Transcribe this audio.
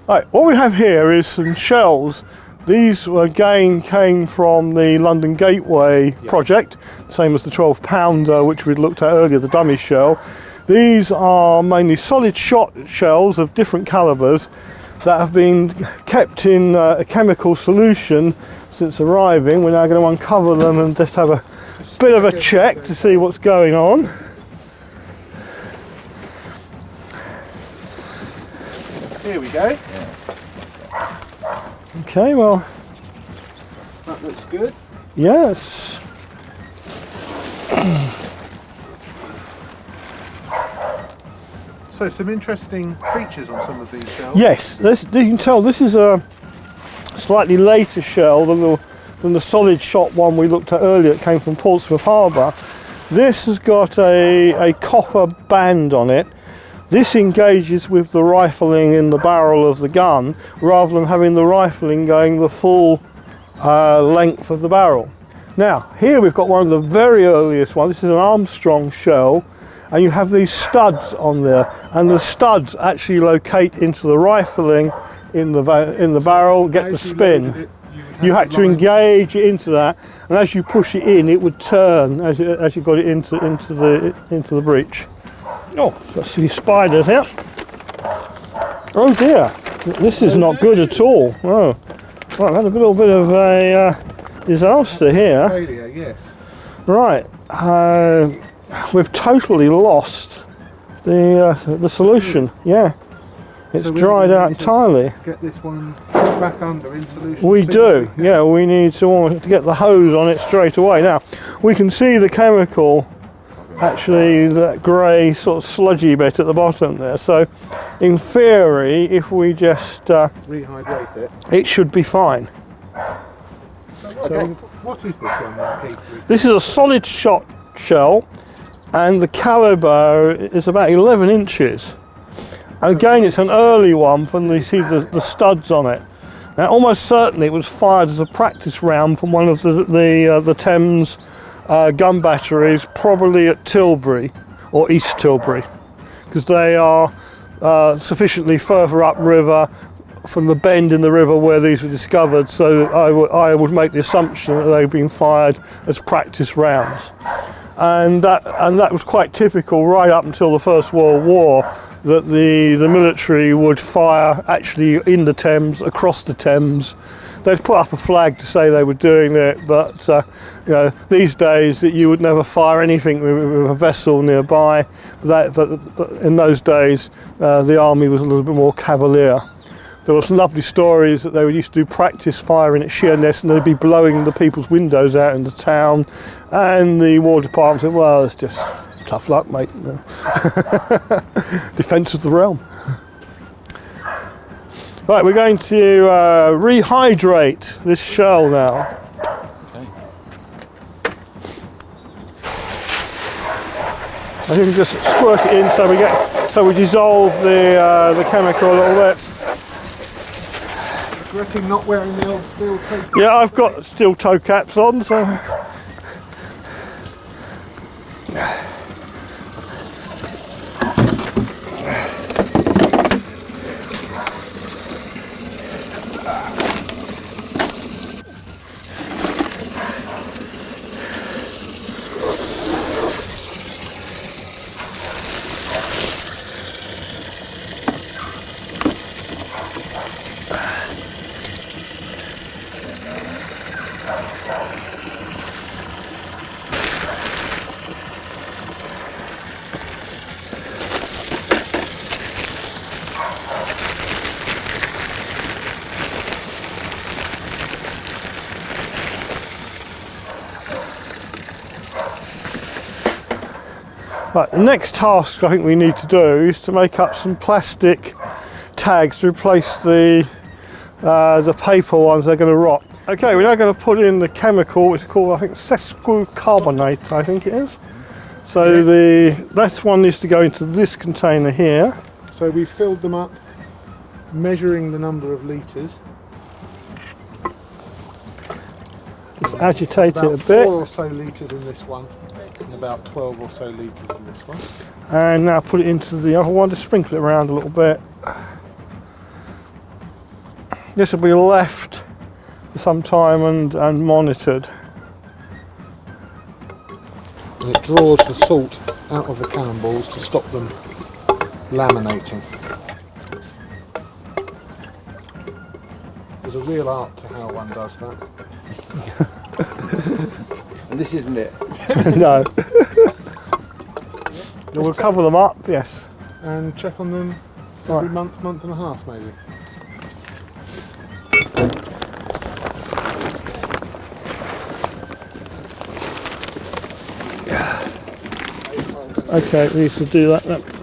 Right, what we have here is some shells. These again came from the London Gateway project, same as the 12-pounder which we looked at earlier, the dummy shell. These are mainly solid shot shells of different calibers that have been kept in a chemical solution since arriving. We're now going to uncover them and just have a bit of a check to see what's going on. Here we go. Okay, well, that looks good. Yes. So some interesting features on some of these shells. Yes, you can tell this is a slightly later shell than the solid shot one we looked at earlier. It came from Portsmouth Harbour. This has got a copper band on it. This engages with the rifling in the barrel of the gun rather than having the rifling going the full length of the barrel. Now, here we've got one of the very earliest ones. This is an Armstrong shell, and you have these studs on there, and the studs actually locate into the rifling in the barrel, get the spin. You had to engage it into that, and as you push it in, it would turn as you got it into the breech. Oh, got some spiders here. Oh dear, this is not good at all. Oh, well, I've had a little bit of a disaster here. Failure, yes. Right, we've totally lost the solution. Yeah, it's so dried out entirely. Get this one back under in solution. We do. Yeah, we need to get the hose on it straight away. Now, we can see the chemical. Actually, that grey sort of sludgy bit at the bottom there. So, in theory, if we just rehydrate it, it should be fine. So, what is this one, Keith? This is a solid shot shell, and the caliber is about 11 inches. And again, it's an early one from you see the studs on it. Now, almost certainly, it was fired as a practice round from one of the Thames gun batteries, probably at Tilbury or East Tilbury, because they are sufficiently further upriver from the bend in the river where these were discovered, so I would make the assumption that they've been fired as practice rounds. And that was quite typical right up until the First World War, that the military would fire actually in the Thames, across the Thames. They'd put up a flag to say they were doing it, but you know, these days you would never fire anything with a vessel nearby. But in those days, the army was a little bit more cavalier. There were some lovely stories that they would used to do practice firing at Sheerness, and they'd be blowing the people's windows out in the town, and the War Department said, "Well, it's just tough luck, mate. Defence of the realm." Right, we're going to rehydrate this shell now. Okay. I think we just squirt it in so we dissolve the chemical a little bit. Regretting not wearing the old steel toe caps. Yeah, I've got steel toe caps on, so. Right, the next task I think we need to do is to make up some plastic tags to replace the paper ones. They're going to rot. Okay, we're now going to put in the chemical, which is called, I think, sesquicarbonate, I think it is. So that one needs to go into this container here. So we filled them up, measuring the number of litres. Just agitate it a about bit. 4 or so litres in this one, and about 12 or so litres in this one. And now put it into the other one, just sprinkle it around a little bit. this will be left for some time and monitored. And it draws the salt out of the cannonballs to stop them laminating. There's a real art to how one does that. And this isn't it. No. We'll cover them up, yes. And check on them every Right. month and a half maybe. Okay, we need to do that then.